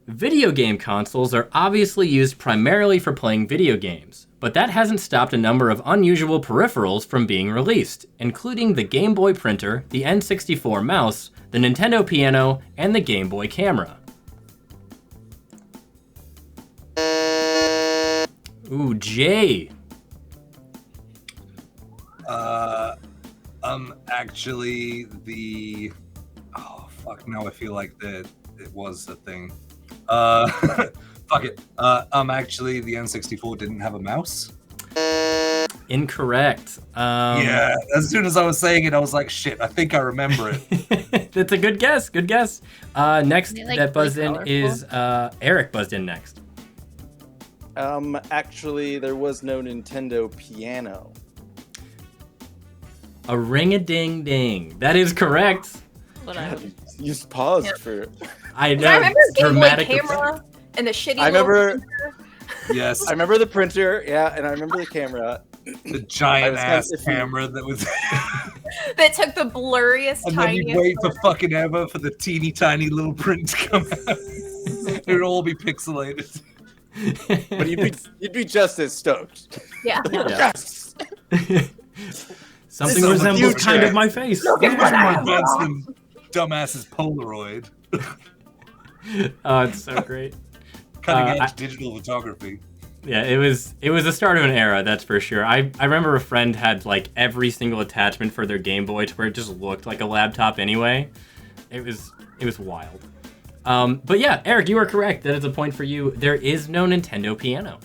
Video game consoles are obviously used primarily for playing video games, but that hasn't stopped a number of unusual peripherals from being released, including the Game Boy printer, the N64 mouse, the Nintendo piano, and the Game Boy camera. Ooh, Jay. Actually, now I feel like that it was a thing. Fuck it. Actually, the N64 didn't have a mouse. Incorrect. Yeah, as soon as I was saying it, I was like, shit, I think I remember it. That's a good guess. Good guess. Next Isn't it, like, that buzzed in really is Eric buzzed in next. Actually, there was no Nintendo piano. A ring-a-ding-ding. That is correct. Whatever. You just paused for. I know. I remember Game Boy dramatic camera effect. and the shitty I little remember- printer. Yes, I remember the printer, yeah, and I remember the camera. the giant I ass was kind of iffy. camera that was. that took the blurriest, And then you'd tiniest. wait for fucking ever for the teeny tiny little print to come out. It would all be pixelated. But you'd be just as stoked. Yeah. Yeah. Yes. Something This is the resembles future. kind of my face. More advanced than dumbass's Polaroid. Oh, it's so great. Cutting edge I- digital photography. Yeah, it was the start of an era, that's for sure. I remember a friend had like every single attachment for their Game Boy to where it just looked like a laptop anyway. It was wild. But yeah, Eric, you are correct. That is a point for you. There is no Nintendo piano.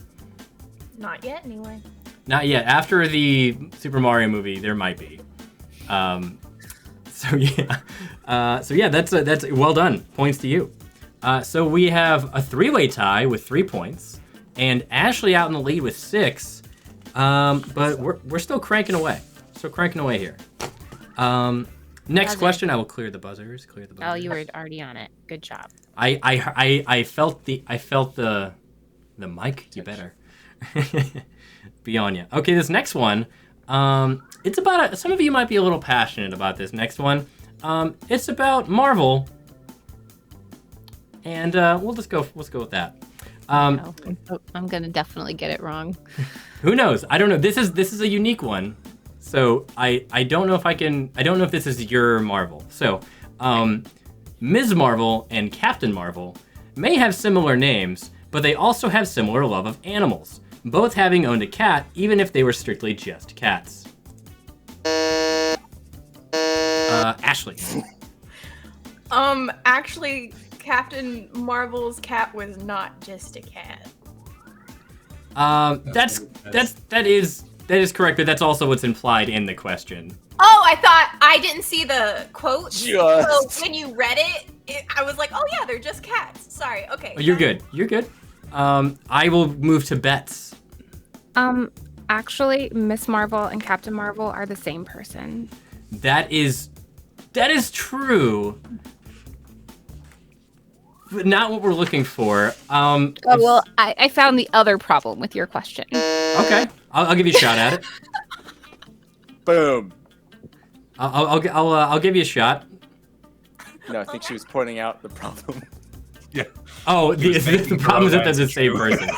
Not yet, anyway. Not yet. After the Super Mario movie, there might be. So yeah, that's well done. Points to you. So we have a three-way tie with 3 points, and Ashley out in the lead with 6. But we're still cranking away. Here. Next Buzzer. question. I will clear the buzzers. Oh, you were already on it. Good job. I felt the mic. You better be on you. Okay, this next one. It's about some of you might be a little passionate about this next one. It's about Marvel, and let's go with that. No, I'm gonna definitely get it wrong. Who knows? I don't know. This is a unique one, so I don't know if I don't know if this is your Marvel. So, Ms. Marvel and Captain Marvel may have similar names, but they also have similar love of animals, both having owned a cat, even if they were strictly just cats. Ashley. Actually, Captain Marvel's cat was not just a cat. That is correct, but that's also what's implied in the question. Oh, I thought I didn't see the quote. Just. So when you read it, I was like, oh yeah, they're just cats. Sorry. Okay. Oh, you're good. You're good. I will move to bets. Actually, Miss Marvel and Captain Marvel are the same person. That is true. But not what we're looking for. Oh, well, I found the other problem with your question. Okay, I'll give you a shot at it. Boom. I'll give you a shot. No, I think she was pointing out the problem. Yeah. Oh, He was the making problem is that her they're the same true. person.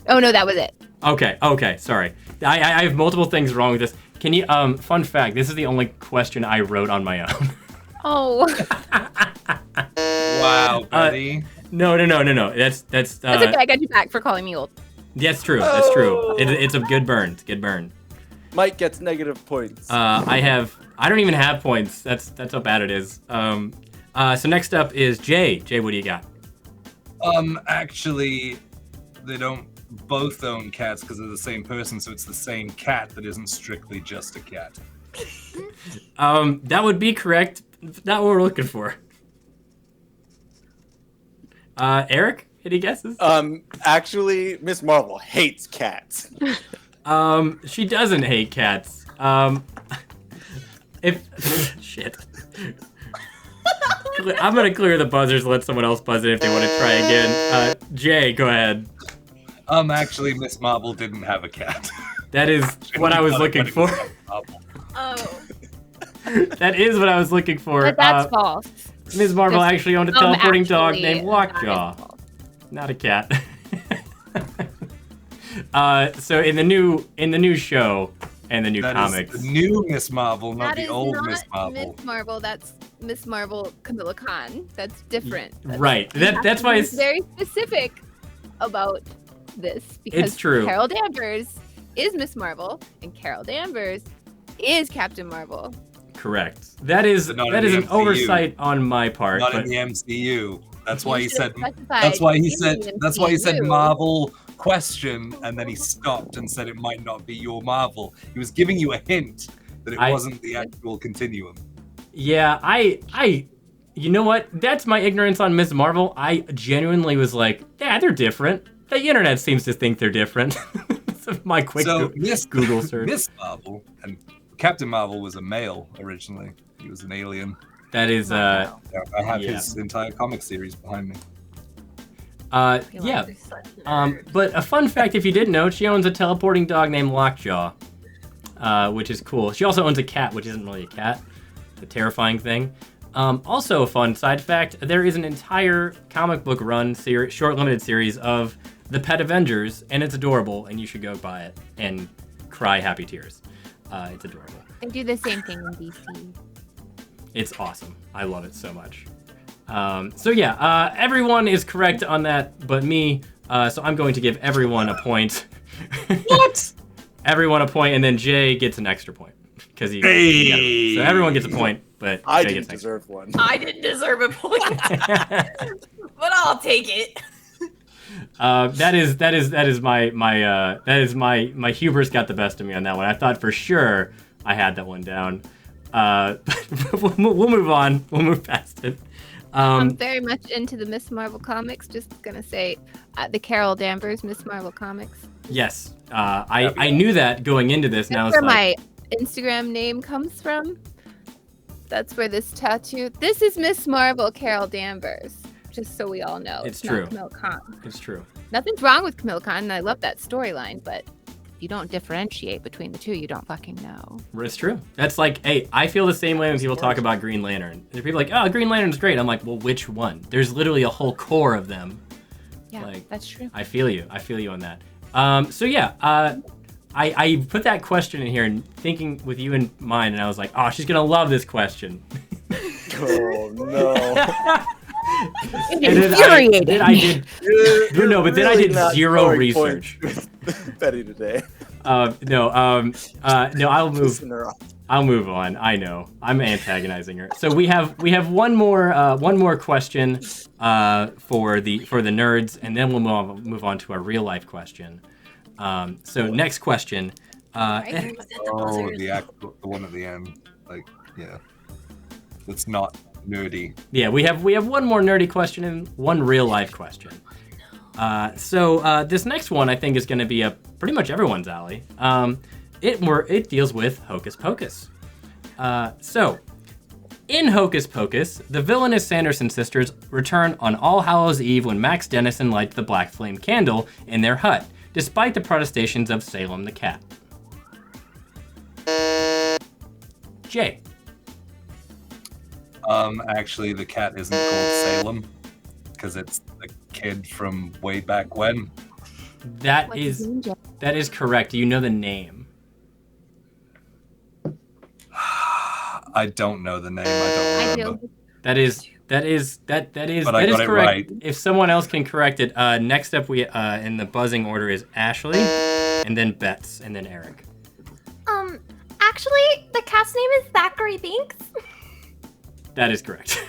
Oh no, that was it. Okay, sorry. I have multiple things wrong with this. Can you, fun fact, this is the only question I wrote on my own. Oh, Wow, buddy. No. That's that's okay. I got you back for calling me old. That's true. That's true. It's a good burn. It's a good burn. Mike gets negative points. I don't even have points. That's how bad it is. So next up is Jay. Jay, what do you got? Actually, they don't both own cats because they're the same person, so it's the same cat that isn't strictly just a cat. That would be correct. Not what we're looking for. Eric, any guesses? Actually, Miss Marvel hates cats. She doesn't hate cats. Shit. I'm gonna clear the buzzers, let someone else buzz it if they want to try again. Jay, go ahead. Actually, Miss Marvel didn't have a cat. That is what I was looking for. Oh. That is what I was looking for. But that's false. Ms. Marvel There's actually owned a teleporting dog actually, named that Lockjaw. is false. Not a cat. So in the new show and the new That comics. is the new Miss Marvel, not That the is old not Miss Marvel. Miss Marvel. That's Miss Marvel Camilla Khan. That's different. Right. That's why It's very specific about this because It's true. Carol Danvers is Miss Marvel and Carol Danvers is Captain Marvel. correct. That is But not that in is the an MCU. oversight on my part. Not But in the MCU. That's why You he should said. have specified That's why he in said. the That's why he said MCU. Marvel question, and then he stopped and said it might not be your Marvel. He was giving you a hint that it I- wasn't the actual continuum. yeah, you know what? That's my ignorance on Ms. Marvel. I genuinely was like, yeah, they're different. the internet seems to think they're different. My quick Google search. Miss Marvel and Captain Marvel was a male originally. He was an alien. That is I have his entire comic series behind me. Yeah. But a fun fact, if you didn't know, she owns a teleporting dog named Lockjaw, which is cool. She also owns a cat, which isn't really a cat, a terrifying thing. Also, a fun side fact: there is an entire comic book run short limited series of the Pet Avengers, and it's adorable, and you should go buy it and cry happy tears. It's adorable. They do the same thing in DC. It's awesome. I love it so much. So yeah, everyone is correct on that, but me. So I'm going to give everyone a point. What? Everyone a point, and then Jay gets an extra point because he. Hey. So everyone gets a point, but I Jay didn't gets deserve one. I didn't deserve a point, but I'll take it. That is my hubris got the best of me on that one. I thought for sure I had that one down. But we'll move on. We'll move past it. I'm very much into the Miss Marvel comics. Just gonna say, the Carol Danvers Miss Marvel comics. Yes, I knew that going into this. Now That's where my Instagram name comes from. That's where this tattoo. This is Miss Marvel Carol Danvers. Just so we all know, it's not true. Camille Khan. It's true. Nothing's wrong with Camille Khan, and I love that storyline, but if you don't differentiate between the two, you don't fucking know. It's true. That's like, hey, I feel the same way when people talk about Green Lantern. There's people like, oh, Green Lantern's great. I'm like, well, which one? There's literally a whole core of them. Yeah, like, that's true. I feel you. I feel you on that. So yeah, I put that question in here and thinking with you in mind, and I was like, oh, she's gonna love this question. Oh no. And then I did Really not zero scoring research. points with Betty today. No, I'll move. Pissing her off. I'll move on. I know I'm antagonizing her. So we have one more question for the nerds, and then we'll move on to our real life question. So next question. The one at the end. Like, yeah, it's not nerdy. Yeah, we have one more nerdy question and one real life question. So this next one I think is going to be pretty much everyone's alley. It deals with Hocus Pocus. So in Hocus Pocus, the villainous Sanderson sisters return on All Hallows Eve when Max Dennison lights the black flame candle in their hut, despite the protestations of Salem the cat. Jay. Actually, the cat isn't called Salem because it's the kid from way back when. That is correct. Do you know the name? I don't know the name. I don't remember. That is But I got it correct. right. If someone else can correct it, next up we in the buzzing order is Ashley, and then Betts, and then Eric. Actually, the cat's name is Thackeray Binks. That is correct.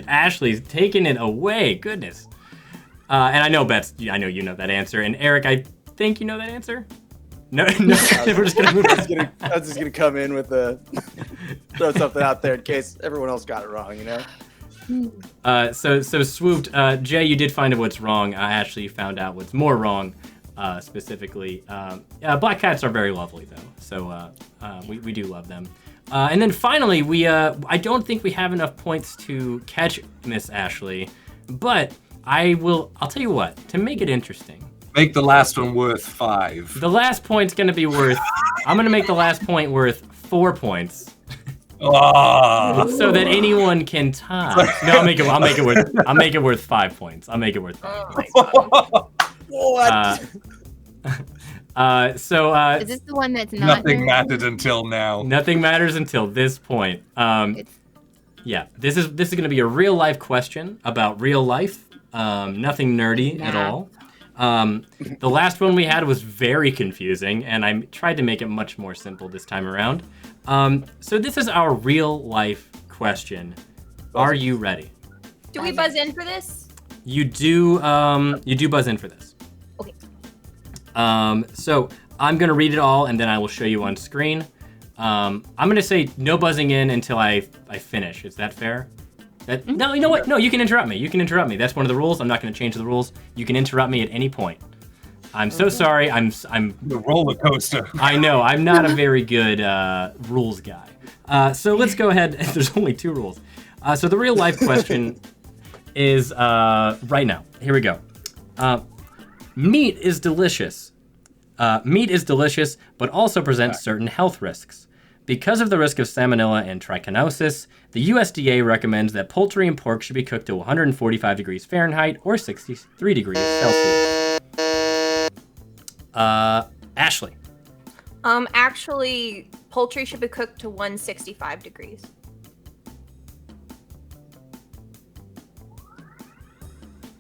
Ashley's taking it away. Goodness. And I know Betts. I know you know that answer. And Eric, I think you know that answer. No. We're just gonna move on. I was just gonna come in with throw something out there in case everyone else got it wrong. You know. So swooped. Jay, you did find out what's wrong. Ashley, you found out what's more wrong. Specifically, black cats are very lovely though. So we do love them. And then finally, I don't think we have enough points to catch Miss Ashley, but I'll tell you what, to make it interesting. Make the last one worth 5. The last point's gonna be worth, I'm gonna make the last point worth 4 points. Oh. So that anyone can tie. No, I'll make it worth 5 points. I'll make it worth 5 points. What? Is this the one that's not Nothing nerdy? mattered until now. Nothing matters until this point. Yeah, this is going to be a real life question about real life. Nothing nerdy at all. The last one we had was very confusing, and I tried to make it much more simple this time around. So this is our real life question. Are you ready? Do we buzz in for this? You do buzz in for this. Okay. So I'm gonna read it all and then I will show you on screen. I'm gonna say no buzzing in until I finish. Is that fair? No, you know what? No, you can interrupt me. You can interrupt me. That's one of the rules. I'm not going to change the rules. You can interrupt me at any point. I'm so sorry. I'm the roller coaster. I know. I'm not a very good rules guy. So let's go ahead. There's only 2 rules. So the real life question is right now. Here we go. Meat is delicious. Meat is delicious, but also presents certain health risks. Because of the risk of salmonella and trichinosis, the USDA recommends that poultry and pork should be cooked to 145 degrees Fahrenheit or 63 degrees Celsius. Ashley. Actually, poultry should be cooked to 165 degrees.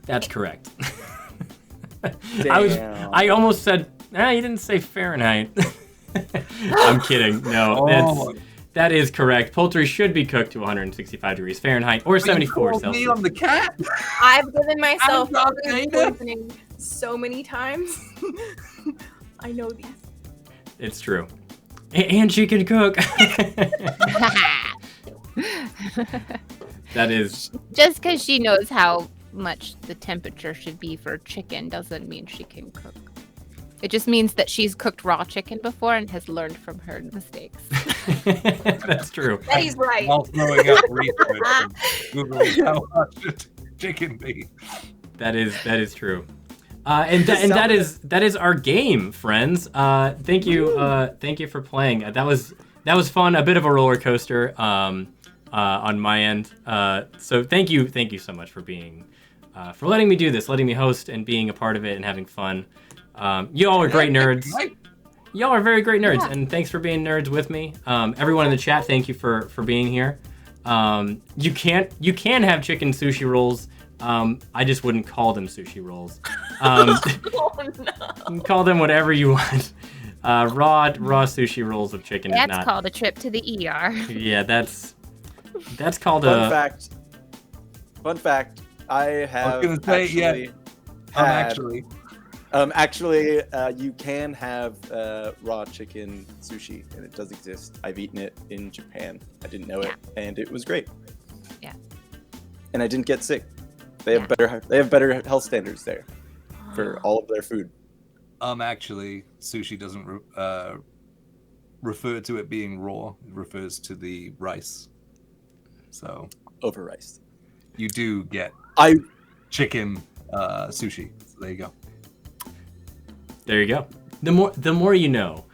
That's correct. Damn. I almost said, you didn't say Fahrenheit. I'm kidding. No, that is correct. Poultry should be cooked to 165 degrees Fahrenheit or 74 Celsius. Me on the cat? I've given myself I'm food poisoning so many times. I know these. It's true. And she can cook. That is... Just because she knows how much the temperature should be for chicken doesn't mean she can cook. It just means that she's cooked raw chicken before and has learned from her mistakes. That's true. He's right. While throwing out research and Googling how much should chicken be. That is true. And that is our game, friends. Thank you for playing. That was fun. A bit of a roller coaster on my end. So thank you so much for being for letting me do this, letting me host and being a part of it and having fun. You all are great nerds. Y'all are very great nerds, and thanks for being nerds with me. Everyone in the chat, thank you for being here. You can have chicken sushi rolls. I just wouldn't call them sushi rolls. You can call them whatever you want. Raw sushi rolls of chicken is not. That's called a trip to the ER. Yeah, that's called Fun fact. I have. I was gonna say actually, you can have raw chicken sushi, and it does exist. I've eaten it in Japan. I didn't know it, and it was great. Yeah. And I didn't get sick. They have better health standards there for all of their food. Actually, sushi doesn't refer to it being raw. It refers to the rice. So over rice. You do get chicken sushi. So there you go. There you go. The more you know.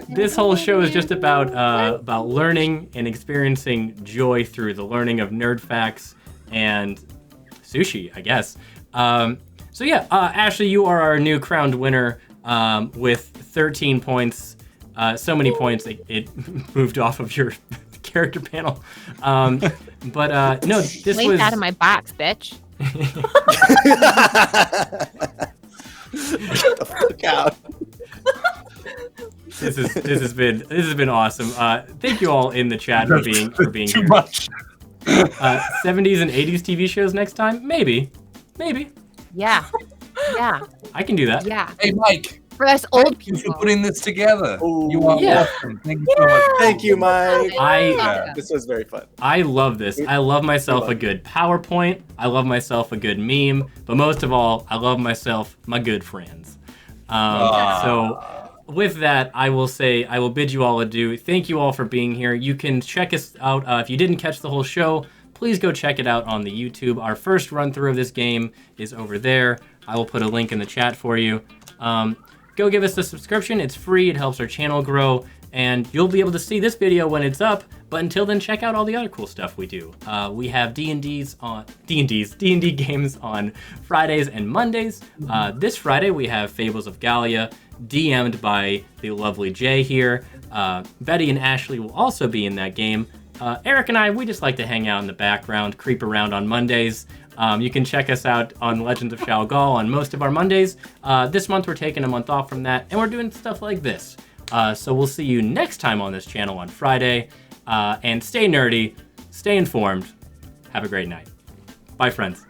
This whole show is just about learning and experiencing joy through the learning of nerd facts and sushi, I guess. So yeah, Ashley, you are our new crowned winner with 13 points. So many points it moved off of your character panel. But no, this was out of my box, bitch. Get the fuck out. This has been awesome. Thank you all in the chat for being too here. much. 70s and 80s TV shows next time? Maybe. Yeah. I can do that. Yeah. Hey, Mike. For us old Thank you people. for putting this together. Ooh. You are awesome. Thank you so much. Thank you, Mike. I This was very fun. I love this. I love myself a good PowerPoint. I love myself a good meme. But most of all, I love myself my good friends. So with that, I will bid you all adieu. Thank you all for being here. You can check us out. If you didn't catch the whole show, please go check it out on the YouTube. Our first run through of this game is over there. I will put a link in the chat for you. Go give us a subscription. It's free. It helps our channel grow. And you'll be able to see this video when it's up. But until then, check out all the other cool stuff we do. We have D&D games on Fridays and Mondays. This Friday, we have Fables of Gallia, DM'd by the lovely Jay here. Betty and Ashley will also be in that game. Eric and I, we just like to hang out in the background, creep around on Mondays. You can check us out on Legends of Shao Gal on most of our Mondays. This month we're taking a month off from that, and we're doing stuff like this. So we'll see you next time on this channel on Friday. And stay nerdy, stay informed. Have a great night. Bye, friends.